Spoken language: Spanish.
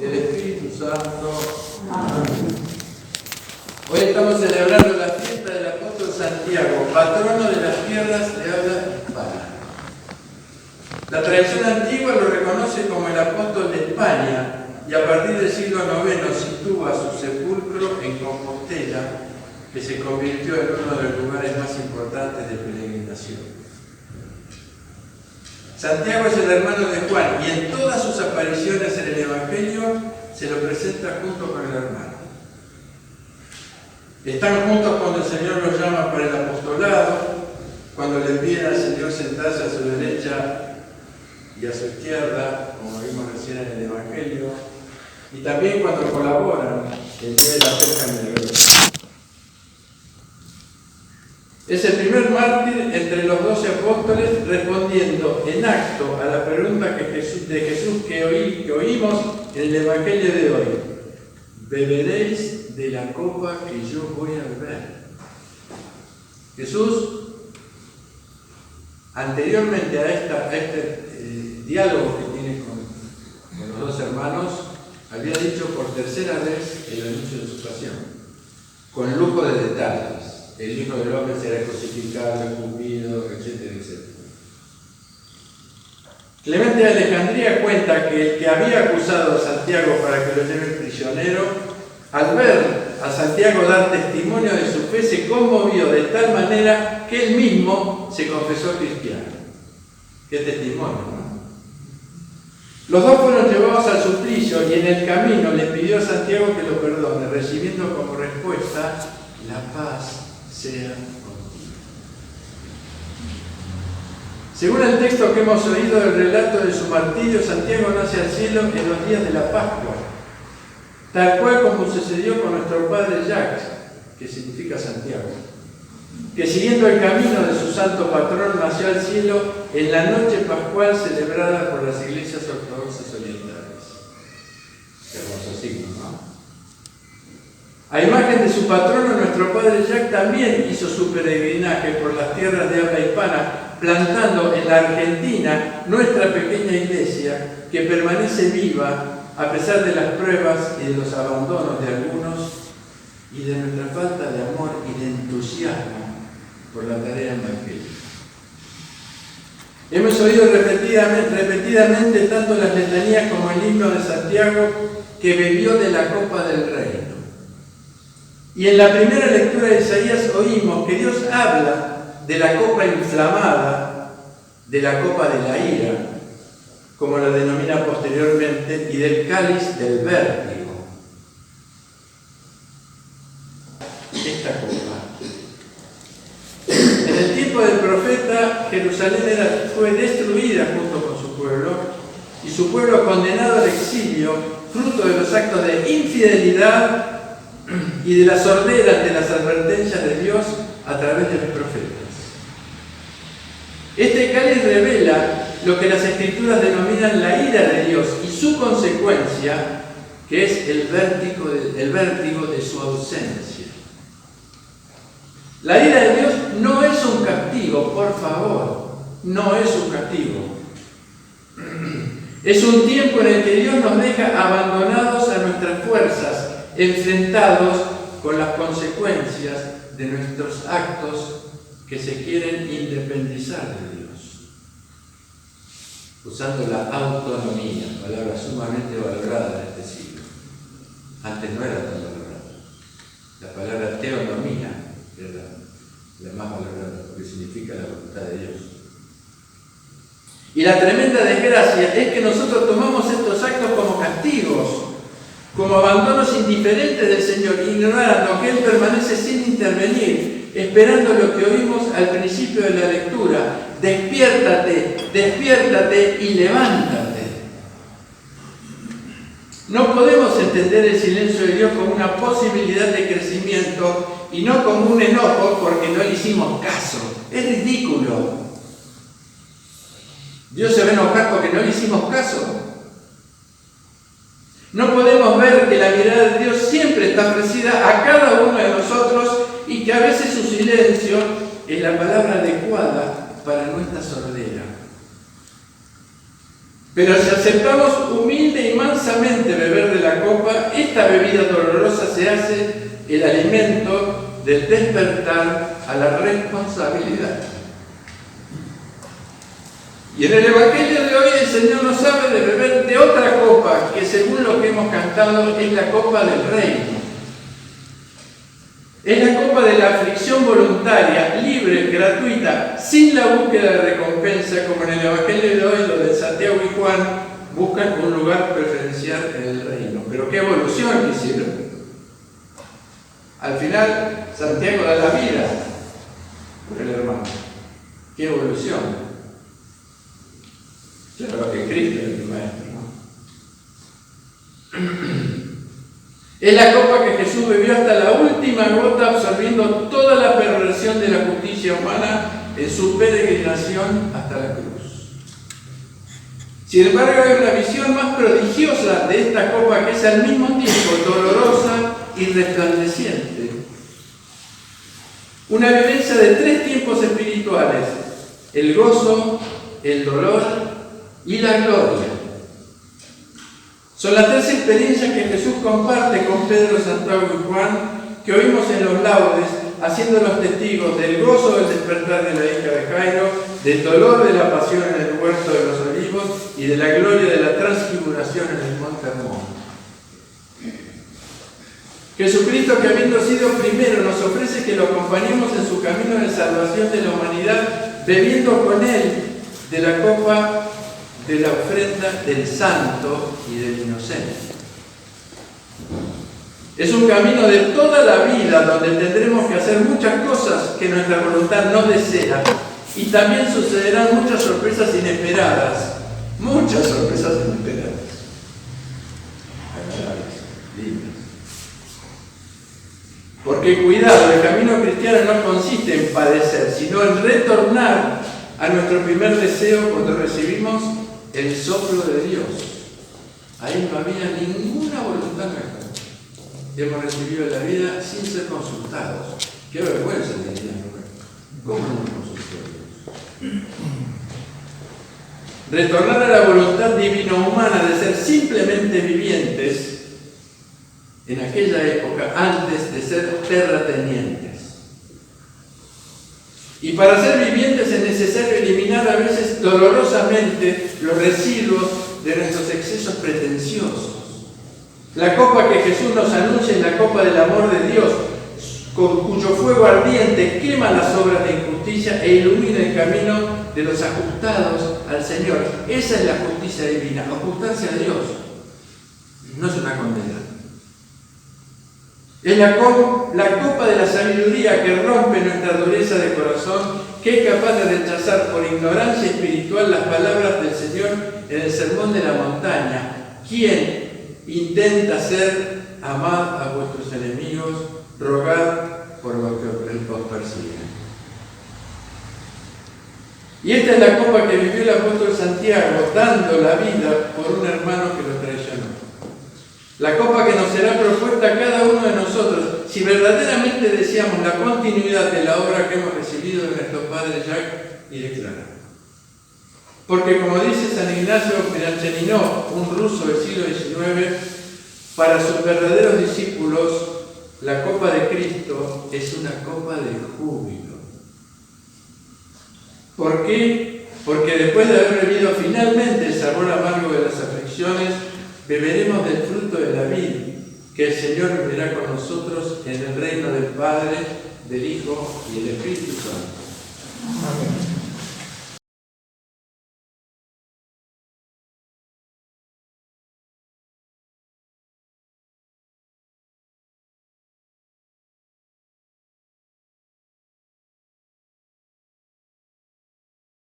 y del Espíritu Santo. Amén. Hoy estamos celebrando la fiesta del apóstol Santiago, patrono de las tierras de habla hispana. La tradición antigua lo reconoce como el apóstol de España y a partir del siglo IX sitúa su sepulcro en Compostela, que se convirtió en uno de los lugares más importantes de peregrinación. Santiago es el hermano de Juan y en todas sus apariciones en el Evangelio se lo presenta junto con el hermano. Están juntos cuando el Señor los llama para el apostolado, cuando le piden al Señor sentarse a su derecha y a su izquierda, como vimos recién en el Evangelio, y también cuando colaboran el día de la pesca en el río. Es el primer mártir entre los 12 apóstoles respondiendo en acto a la pregunta de Jesús que oímos en el Evangelio de hoy. ¿Beberéis de la copa que yo voy a beber? Jesús, anteriormente a este diálogo que tiene con los dos hermanos, había dicho por tercera vez el anuncio de su pasión, con lujo de detalles. El Hijo del Hombre será crucificado, escupido, etcétera, etcétera. Clemente de Alejandría cuenta que el que había acusado a Santiago para que lo lleve prisionero, al ver a Santiago dar testimonio de su fe, se conmovió de tal manera que él mismo se confesó cristiano. Qué testimonio, ¿no? Los dos fueron llevados al suplicio y en el camino le pidió a Santiago que lo perdone, recibiendo como respuesta la paz sea contigo. Según el texto que hemos oído del relato de su martirio, Santiago nace al cielo en los días de la Pascua, tal cual como sucedió con nuestro padre Jacques, que significa Santiago, que siguiendo el camino de su santo patrón nació al cielo en la noche pascual celebrada por las iglesias ortodoxas orientales. Qué hermoso signo, ¿no? A imagen de su patrono, nuestro padre Jacques también hizo su peregrinaje por las tierras de habla hispana, plantando en la Argentina nuestra pequeña iglesia que permanece viva a pesar de las pruebas y de los abandonos de algunos y de nuestra falta de amor y de entusiasmo por la tarea evangélica. Hemos oído repetidamente tanto las letanías como el himno de Santiago que bebió de la copa del reino. Y en la primera lectura de Isaías oímos que Dios habla de la copa inflamada, de la copa de la ira, como la denomina posteriormente, y del cáliz del vértigo. Esta copa. En el tiempo del profeta, Jerusalén fue destruida junto con su pueblo, y su pueblo condenado al exilio, fruto de los actos de infidelidad y de la sordera ante las advertencias de Dios a través de los profetas. Este cáliz revela lo que las Escrituras denominan la ira de Dios y su consecuencia, que es el vértigo de su ausencia. La ira de Dios no es un castigo, por favor, no es un castigo. Es un tiempo en el que Dios nos deja abandonados a nuestras fuerzas, enfrentados con las consecuencias de nuestros actos que se quieren independizar de Dios. Usando la autonomía, palabra sumamente valorada en este siglo. Antes no era tan valorada. La palabra teonomía era la más valorada, porque significa la voluntad de Dios. Y la tremenda desgracia es que nosotros tomamos estos actos como castigos, como abandonos indiferentes del Señor, ignorando que Él permanece sin intervenir, esperando lo que oímos al principio de la lectura: despiértate, despiértate y levántate. No podemos entender el silencio de Dios como una posibilidad de crecimiento y no como un enojo porque no le hicimos caso. Es ridículo. Dios se va a enojar porque no le hicimos caso. No podemos ver que la mirada de Dios siempre está ofrecida a cada uno de nosotros y que a veces su silencio es la palabra adecuada para nuestra sordera. Pero si aceptamos humilde y mansamente beber de copa, esta bebida dolorosa se hace el alimento del despertar a la responsabilidad. Y en el Evangelio de hoy el Señor nos habla de beber de otra copa, que según lo que hemos cantado es la copa del reino. Es la copa de la aflicción voluntaria, libre, gratuita, sin la búsqueda de recompensa, como en el Evangelio de hoy, donde Santiago y Juan buscan un lugar preferencial en el reino. Pero qué evolución que hicieron. Al final, Santiago da la vida por el hermano. Qué evolución. Claro que Cristo es el maestro, ¿no? Es la copa que Jesús bebió hasta la última gota, absorbiendo toda la perversión de la justicia humana en su peregrinación hasta la cruz. Sin embargo, hay una visión más prodigiosa de esta copa que es al mismo tiempo dolorosa y resplandeciente. Una vivencia de 3 tiempos espirituales: el gozo, el dolor y la gloria. Son las 3 experiencias que Jesús comparte con Pedro, Santiago y Juan, que oímos en los laudes, haciéndolos testigos del gozo del despertar de la hija de Jairo, del dolor de la pasión en el huerto de los olivos y de la gloria de la transfiguración en el monte Hermón. Jesucristo, que habiendo sido primero, nos ofrece que lo acompañemos en su camino de salvación de la humanidad, bebiendo con Él de la copa de la ofrenda del santo y del inocente. Es un camino de toda la vida donde tendremos que hacer muchas cosas que nuestra voluntad no desea, y también sucederán muchas sorpresas inesperadas, agradables, lindas. Porque cuidado, el camino cristiano no consiste en padecer, sino en retornar a nuestro primer deseo cuando recibimos el soplo de Dios. Ahí no había ninguna voluntad nuestra. Hemos recibido la vida sin ser consultados. Qué vergüenza tenía, ¿no? ¿Cómo no consultó Dios? Retornar a la voluntad divino-humana de ser simplemente vivientes en aquella época, antes de ser terratenientes. Y para ser vivientes es necesario eliminar a veces dolorosamente los residuos de nuestros excesos pretenciosos. La copa que Jesús nos anuncia es la copa del amor de Dios, cuyo fuego ardiente quema las obras de injusticia e ilumina el camino de los ajustados al Señor. Esa es la justicia divina, ajustarse a Dios. No es una condena. Es la copa de la sabiduría que rompe nuestra dureza de corazón, que es capaz de rechazar por ignorancia espiritual las palabras del Señor en el Sermón de la Montaña. ¿Quién intenta ser amad a vuestros enemigos, rogad por los que os persiguen? Y esta es la copa que vivió el apóstol Santiago, dando la vida por un hermano que lo traicionó. La copa que nos será propuesta a cada uno de nosotros, si verdaderamente deseamos la continuidad de la obra que hemos recibido de nuestro padre Jacques y de Clara. Porque como dice San Ignacio Mirancheninov, un ruso del siglo XIX, para sus verdaderos discípulos, la copa de Cristo es una copa de júbilo. ¿Por qué? Porque después de haber bebido finalmente el sabor amargo de las aflicciones, beberemos del fruto de la vid, que el Señor vivirá con nosotros en el reino del Padre, del Hijo y del Espíritu Santo. Amén.